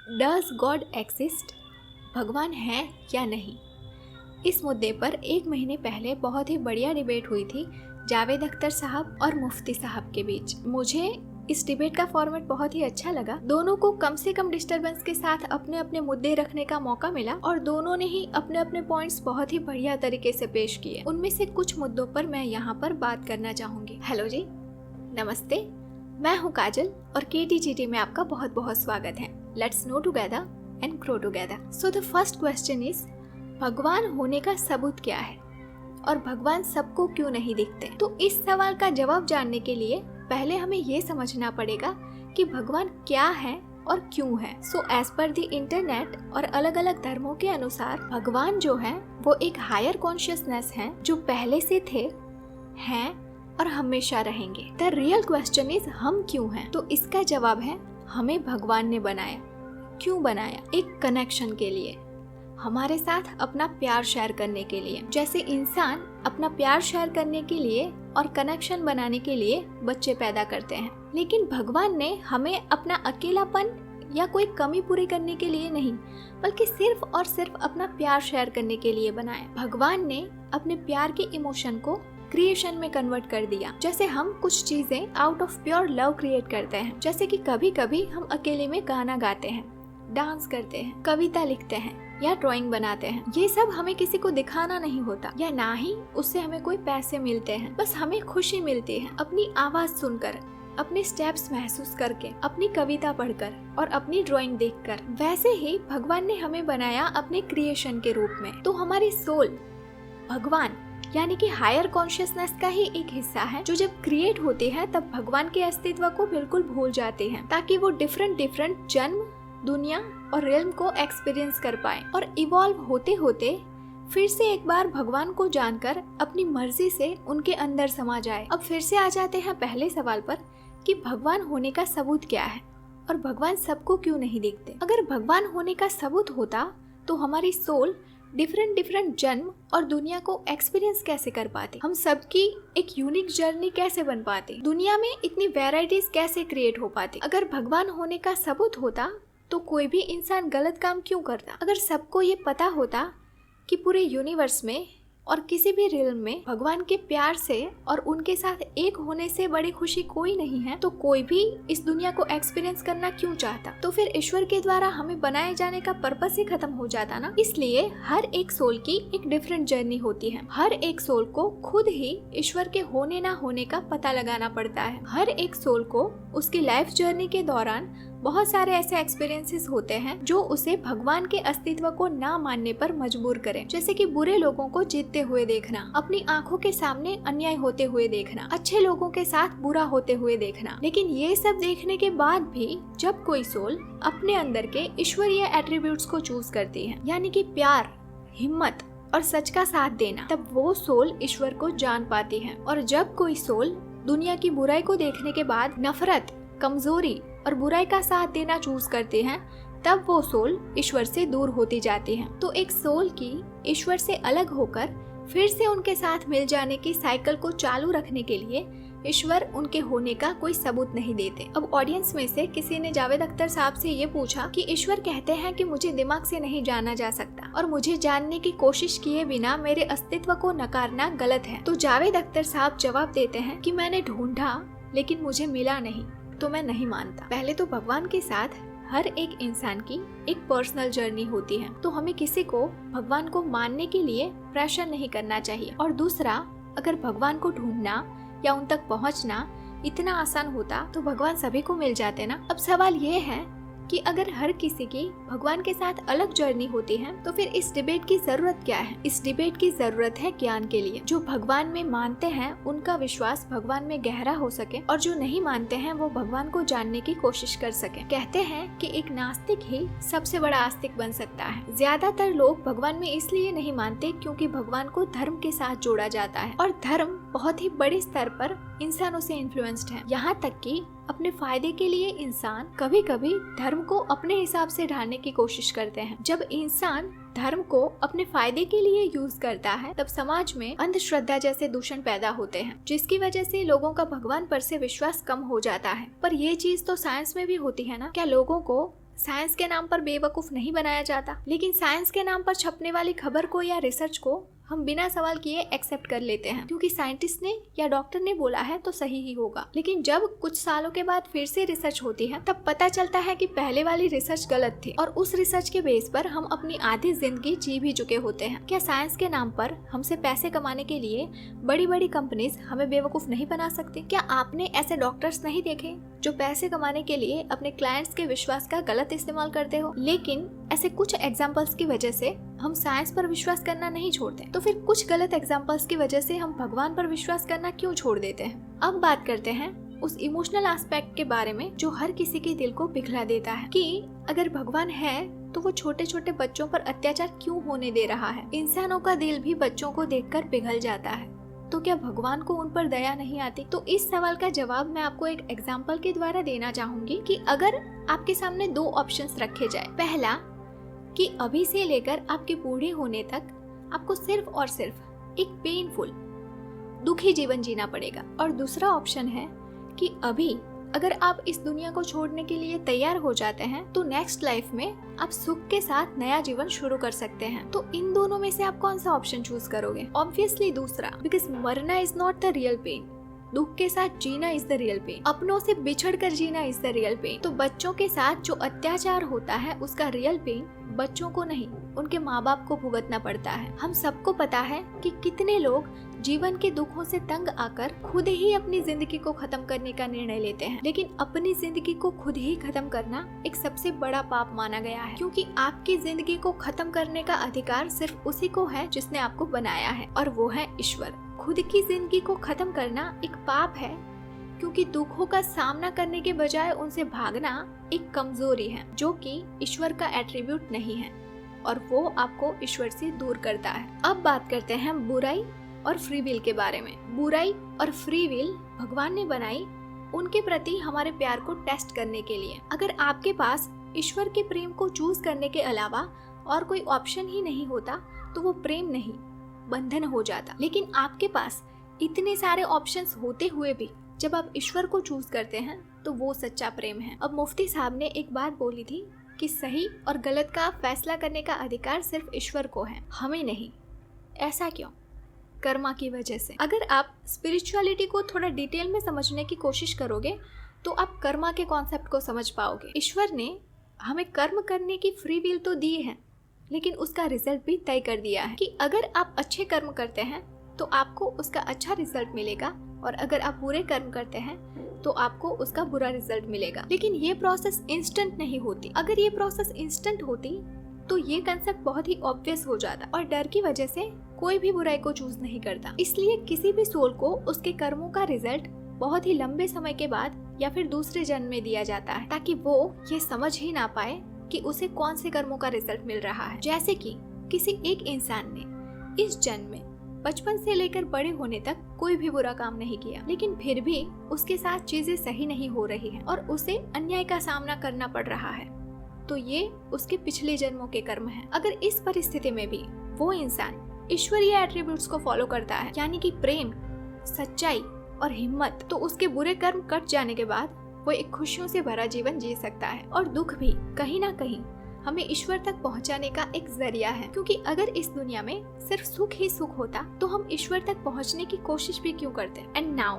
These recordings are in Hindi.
Does God exist? भगवान है या नहीं? इस मुद्दे पर 1 महीने पहले बहुत ही बढ़िया डिबेट हुई थी जावेद अख्तर साहब और मुफ्ती साहब के बीच। मुझे इस डिबेट का फॉर्मेट बहुत ही अच्छा लगा। दोनों को कम से कम डिस्टरबेंस के साथ अपने अपने मुद्दे रखने का मौका मिला और दोनों ने ही अपने अपने पॉइंट्स बहुत ही बढ़िया तरीके से पेश किए। उनमें से कुछ मुद्दों पर मैं यहाँ पर बात करना चाहूंगी। हेलो जी, नमस्ते, मैं हूँ काजल और KTGT में आपका बहुत बहुत स्वागत है। Let's no together and grow together. So the first question is, भगवान होने का सबूत क्या है और भगवान सबको क्यों नहीं दिखते? तो इस सवाल का जवाब जानने के लिए पहले हमें ये समझना पड़ेगा कि भगवान क्या है और क्यों है। So as per the internet और अलग अलग धर्मों के अनुसार भगवान जो है वो एक हायर कॉन्शियसनेस है जो पहले से थे, हैं और हमेशा रहेंगे। द रियल क्वेश्चन इज, हम क्यों हैं? तो इसका जवाब है, हमें भगवान ने बनाया। क्यों बनाया? एक कनेक्शन के लिए, हमारे साथ अपना प्यार शेयर करने के लिए। जैसे इंसान अपना प्यार शेयर करने के लिए और कनेक्शन बनाने के लिए बच्चे पैदा करते हैं, लेकिन भगवान ने हमें अपना अकेलापन या कोई कमी पूरी करने के लिए नहीं, बल्कि सिर्फ और सिर्फ अपना प्यार शेयर करने के लिए बनाया। भगवान ने अपने प्यार के इमोशन को क्रिएशन में कन्वर्ट कर दिया। जैसे हम कुछ चीजें out of pure love create करते हैं, जैसे कि कभी कभी हम अकेले में गाना गाते हैं, डांस करते हैं, कविता लिखते हैं या ड्राइंग बनाते हैं। ये सब हमें किसी को दिखाना नहीं होता या ना ही उससे हमें कोई पैसे मिलते हैं, बस हमें खुशी मिलती है अपनी आवाज सुनकर, अपने स्टेप्स महसूस करके, अपनी कविता पढ़कर और अपनी ड्राइंग देखकर। वैसे ही भगवान ने हमें बनाया अपने क्रिएशन के रूप में। तो हमारी सोल भगवान यानी कि हायर कॉन्शियसनेस का ही एक हिस्सा है, जो जब क्रिएट होती है तब भगवान के अस्तित्व को बिल्कुल भूल जाते हैं, ताकि वो डिफरेंट जन्म, दुनिया और रिल्म को एक्सपीरियंस कर पाए और इवॉल्व होते होते फिर से एक बार भगवान को जानकर अपनी मर्जी से उनके अंदर समा जाए। अब फिर से आ जाते हैं पहले सवाल पर कि भगवान होने का सबूत क्या है और भगवान सबको क्यों नहीं दिखते? अगर भगवान होने का सबूत होता तो हमारी सोल डिफरेंट जन्म और दुनिया को एक्सपीरियंस कैसे कर पाते? हम सबकी एक यूनिक जर्नी कैसे बन पाती? दुनिया में इतनी वैरायटीज कैसे क्रिएट हो पाती? अगर भगवान होने का सबूत होता तो कोई भी इंसान गलत काम क्यों करता? अगर सबको ये पता होता कि पूरे यूनिवर्स में और किसी भी रिल्म में भगवान के प्यार से और उनके साथ एक होने से बड़ी खुशी कोई नहीं है, तो कोई भी इस दुनिया को एक्सपीरियंस करना क्यों चाहता? तो फिर ईश्वर के द्वारा हमें बनाए जाने का पर्पस ही खत्म हो जाता ना। इसलिए हर एक सोल की एक डिफरेंट जर्नी होती है। हर एक सोल को खुद ही ईश्वर के होने ना होने का पता लगाना पड़ता है। हर एक सोल को उसकी लाइफ जर्नी के दौरान बहुत सारे ऐसे एक्सपीरियंसेस होते हैं जो उसे भगवान के अस्तित्व को ना मानने पर मजबूर करें। जैसे कि बुरे लोगों को जीतते हुए देखना, अपनी आंखों के सामने अन्याय होते हुए देखना, अच्छे लोगों के साथ बुरा होते हुए देखना। लेकिन ये सब देखने के बाद भी जब कोई सोल अपने अंदर के ईश्वरीय एट्रीब्यूट्स को चूज करती है, यानी कि प्यार, हिम्मत और सच का साथ देना, तब वो सोल ईश्वर को जान पाती है। और जब कोई सोल दुनिया की बुराई को देखने के बाद नफरत, कमजोरी और बुराई का साथ देना चूज करते हैं, तब वो सोल ईश्वर से दूर होती जाती है। तो एक सोल की ईश्वर से अलग होकर फिर से उनके साथ मिल जाने की साइकिल को चालू रखने के लिए ईश्वर उनके होने का कोई सबूत नहीं देते। अब ऑडियंस में से किसी ने जावेद अख्तर साहब से ये पूछा कि ईश्वर कहते हैं कि मुझे दिमाग से नहीं जाना जा सकता और मुझे जानने की कोशिश किए बिना मेरे अस्तित्व को नकारना गलत है। तो जावेद अख्तर साहब जवाब देते हैं कि मैंने ढूंढा लेकिन मुझे मिला नहीं, तो मैं नहीं मानता। पहले तो भगवान के साथ हर एक इंसान की एक पर्सनल जर्नी होती है, तो हमें किसी को भगवान को मानने के लिए प्रेशर नहीं करना चाहिए। और दूसरा, अगर भगवान को ढूंढना या उन तक पहुंचना इतना आसान होता तो भगवान सभी को मिल जाते ना। अब सवाल ये है कि अगर हर किसी की भगवान के साथ अलग जर्नी होती है तो फिर इस डिबेट की जरूरत क्या है? इस डिबेट की जरूरत है ज्ञान के लिए। जो भगवान में मानते हैं उनका विश्वास भगवान में गहरा हो सके और जो नहीं मानते हैं वो भगवान को जानने की कोशिश कर सके। कहते हैं कि एक नास्तिक ही सबसे बड़ा आस्तिक बन सकता है। ज्यादातर लोग भगवान में इसलिए नहीं मानते क्योंकि भगवान को धर्म के साथ जोड़ा जाता है और धर्म बहुत ही बड़े स्तर पर इंसानों से इन्फ्लुएंस्ड है। यहाँ तक कि अपने फायदे के लिए इंसान कभी कभी धर्म को अपने हिसाब से ढालने की कोशिश करते हैं। जब इंसान धर्म को अपने फायदे के लिए यूज करता है तब समाज में अंधश्रद्धा जैसे दूषण पैदा होते हैं, जिसकी वजह से लोगों का भगवान पर से विश्वास कम हो जाता है। पर ये चीज तो साइंस में भी होती है ना। क्या लोगों को साइंस के नाम पर बेवकूफ़ नहीं बनाया जाता, लेकिन साइंस के नाम पर छपने वाली खबर को या रिसर्च को हम बिना सवाल किए एक्सेप्ट कर लेते हैं, क्योंकि साइंटिस्ट ने या डॉक्टर ने बोला है तो सही ही होगा। लेकिन जब कुछ सालों के बाद फिर से रिसर्च होती है, तब पता चलता है कि पहले वाली रिसर्च गलत थी और उस रिसर्च के बेस पर हम अपनी आधी जिंदगी जी भी चुके होते हैं। क्या साइंस के नाम पर हमसे पैसे कमाने के लिए बड़ी बड़ी कंपनीज हमें बेवकूफ नहीं बना सकती? क्या आपने ऐसे डॉक्टर्स नहीं देखे जो पैसे कमाने के लिए अपने क्लाइंट्स के विश्वास का गलत इस्तेमाल करते हो? लेकिन ऐसे कुछ एग्जाम्पल्स की वजह से हम साइंस पर विश्वास करना नहीं छोड़ते, तो फिर कुछ गलत एग्जाम्पल्स की वजह से हम भगवान पर विश्वास करना क्यों छोड़ देते हैं? अब बात करते हैं उस इमोशनल एस्पेक्ट के बारे में जो हर किसी के दिल को पिघला देता है, कि अगर भगवान है तो वो छोटे छोटे बच्चों पर अत्याचार क्यों होने दे रहा है? इंसानों का दिल भी बच्चों को देखकर पिघल जाता है, तो क्या भगवान को उन पर दया नहीं आती? तो इस सवाल का जवाब मैं आपको एक एग्जाम्पल के द्वारा देना चाहूंगी कि अगर आपके सामने दो ऑप्शंस रखे जाए, पहला कि अभी से लेकर आपके बूढ़े होने तक आपको सिर्फ और सिर्फ एक पेनफुल दुखी जीवन जीना पड़ेगा, और दूसरा ऑप्शन है कि अभी अगर आप इस दुनिया को छोड़ने के लिए तैयार हो जाते हैं तो नेक्स्ट लाइफ में आप सुख के साथ नया जीवन शुरू कर सकते हैं। तो इन दोनों में से आप कौन सा ऑप्शन चूज करोगे? ऑब्वियसली दूसरा, बिकॉज मरना is not the real pain, दुख के साथ जीना इज द रियल पेन, अपनों से बिछड़ कर जीना इज द रियल पेन। तो बच्चों के साथ जो अत्याचार होता है उसका रियल पेन बच्चों को नहीं, उनके माँ बाप को भुगतना पड़ता है। हम सबको पता है कि कितने लोग जीवन के दुखों से तंग आकर खुद ही अपनी जिंदगी को खत्म करने का निर्णय लेते हैं, लेकिन अपनी जिंदगी को खुद ही खत्म करना एक सबसे बड़ा पाप माना गया है, क्योंकि आपकी जिंदगी को खत्म करने का अधिकार सिर्फ उसी को है जिसने आपको बनाया है, और वो है ईश्वर। खुद की जिंदगी को खत्म करना एक पाप है, क्योंकि दुखों का सामना करने के बजाय उनसे भागना एक कमजोरी है जो कि ईश्वर का एट्रीब्यूट नहीं है, और वो आपको ईश्वर से दूर करता है। अब बात करते हैं बुराई और फ्री विल के बारे में। बुराई और फ्री विल भगवान ने बनाई उनके प्रति हमारे प्यार को टेस्ट करने के लिए। अगर आपके पास ईश्वर के प्रेम को चूज करने के अलावा और कोई ऑप्शन ही नहीं होता तो वो प्रेम नहीं, बंधन हो जाता। लेकिन आपके पास इतने सारे ऑप्शंस होते हुए भी जब आप ईश्वर को चूज करते हैं तो वो सच्चा प्रेम है। अब मुफ्ती साहब ने एक बात बोली थी कि सही और गलत का फैसला करने का अधिकार सिर्फ ईश्वर को है, हमें नहीं। ऐसा क्यों? कर्मा की वजह से। अगर आप स्पिरिचुअलिटी को थोड़ा डिटेल में समझने की कोशिश करोगे तो आप कर्मा के कॉन्सेप्ट को समझ पाओगे। ईश्वर ने हमें कर्म करने की फ्री विल तो दी है, लेकिन उसका रिजल्ट भी तय कर दिया है कि अगर आप अच्छे कर्म करते हैं तो आपको उसका अच्छा रिजल्ट मिलेगा, और अगर आप बुरे कर्म करते हैं तो आपको उसका बुरा रिजल्ट मिलेगा। लेकिन ये प्रोसेस इंस्टेंट नहीं होती। अगर ये प्रोसेस इंस्टेंट होती तो ये कंसेप्ट बहुत ही ऑब्वियस हो जाता, और डर की वजह से कोई भी बुराई को चूज नहीं करता। इसलिए किसी भी सोल को उसके कर्मों का रिजल्ट बहुत ही लंबे समय के बाद या फिर दूसरे जन्म में दिया जाता है, ताकि वो ये समझ ही ना पाए कि उसे कौन से कर्मों का रिजल्ट मिल रहा है। जैसे कि किसी एक इंसान ने इस जन्म में बचपन से लेकर बड़े होने तक कोई भी बुरा काम नहीं किया, लेकिन फिर भी उसके साथ चीजें सही नहीं हो रही हैं और उसे अन्याय का सामना करना पड़ रहा है, तो ये उसके पिछले जन्मों के कर्म हैं। अगर इस परिस्थिति में भी वो इंसान ईश्वरीय एट्रीब्यूट्स को फॉलो करता है, यानी कि प्रेम, सच्चाई और हिम्मत, तो उसके बुरे कर्म कट जाने के बाद वो एक खुशियों से भरा जीवन जी सकता है। और दुख भी कहीं ना कहीं हमें ईश्वर तक पहुंचाने का एक जरिया है, क्योंकि अगर इस दुनिया में सिर्फ सुख ही सुख होता तो हम ईश्वर तक पहुंचने की कोशिश भी क्यों करते। And now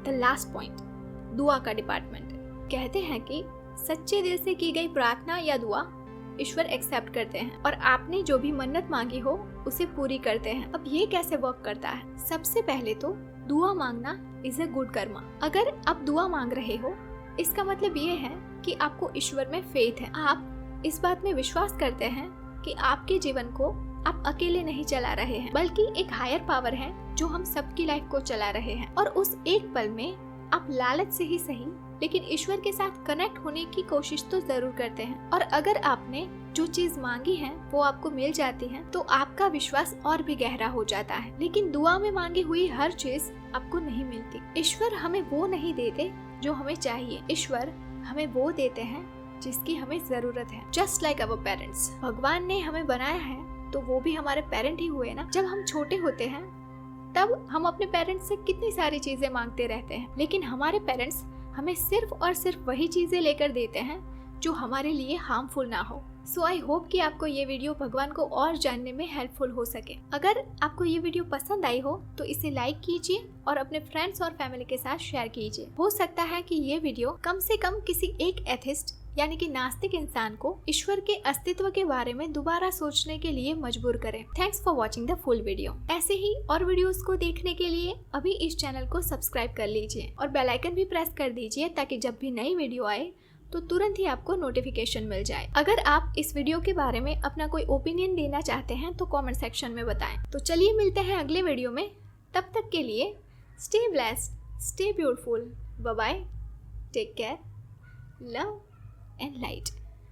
the last point, दुआ का डिपार्टमेंट। कहते हैं कि सच्चे दिल से की गई प्रार्थना या दुआ ईश्वर एक्सेप्ट करते हैं, और आपने जो भी मन्नत मांगी हो उसे पूरी करते हैं। अब ये कैसे वर्क करता है? सबसे पहले तो दुआ मांगना इज अ गुड कर्मा। अगर आप दुआ मांग रहे हो इसका मतलब ये है कि आपको ईश्वर में फेथ है, आप इस बात में विश्वास करते हैं कि आपके जीवन को आप अकेले नहीं चला रहे हैं, बल्कि एक हायर पावर है जो हम सबकी लाइफ को चला रहे हैं। और उस एक पल में आप लालच से ही सही लेकिन ईश्वर के साथ कनेक्ट होने की कोशिश तो जरूर करते हैं, और अगर आपने जो चीज मांगी है वो आपको मिल जाती है तो आपका विश्वास और भी गहरा हो जाता है। लेकिन दुआ में मांगी हुई हर चीज आपको नहीं मिलती। ईश्वर हमें वो नहीं देते जो हमें चाहिए, ईश्वर हमें वो देते हैं जिसकी हमें जरूरत है। जस्ट लाइक अवर पेरेंट्स, भगवान ने हमें बनाया है तो वो भी हमारे पेरेंट ही हुए ना। जब हम छोटे होते हैं तब हम अपने पेरेंट्स से कितनी सारी चीजें मांगते रहते हैं, लेकिन हमारे पेरेंट्स हमें सिर्फ और सिर्फ वही चीजें लेकर देते हैं जो हमारे लिए हार्मफुल ना हो। सो आई होप कि आपको ये वीडियो भगवान को और जानने में हेल्पफुल हो सके। अगर आपको ये वीडियो पसंद आई हो तो इसे लाइक कीजिए और अपने फ्रेंड्स और फैमिली के साथ शेयर कीजिए। हो सकता है कि ये वीडियो कम से कम किसी एक एथिस्ट यानी कि नास्तिक इंसान को ईश्वर के अस्तित्व के बारे में दोबारा सोचने के लिए मजबूर करे। Thanks for watching the full video. ऐसे ही और वीडियोस को देखने के लिए अभी इस चैनल को सब्सक्राइब कर लीजिए और बेल आइकन भी प्रेस कर दीजिए ताकि जब भी नई वीडियो आए तो तुरंत ही आपको नोटिफिकेशन मिल जाए। अगर आप इस वीडियो के बारे में अपना कोई ओपिनियन देना चाहते हैं तो कमेंट सेक्शन में बताएं। तो चलिए मिलते हैं अगले वीडियो में। तब तक के लिए stay blessed, stay beautiful, bye bye, take care, love and light.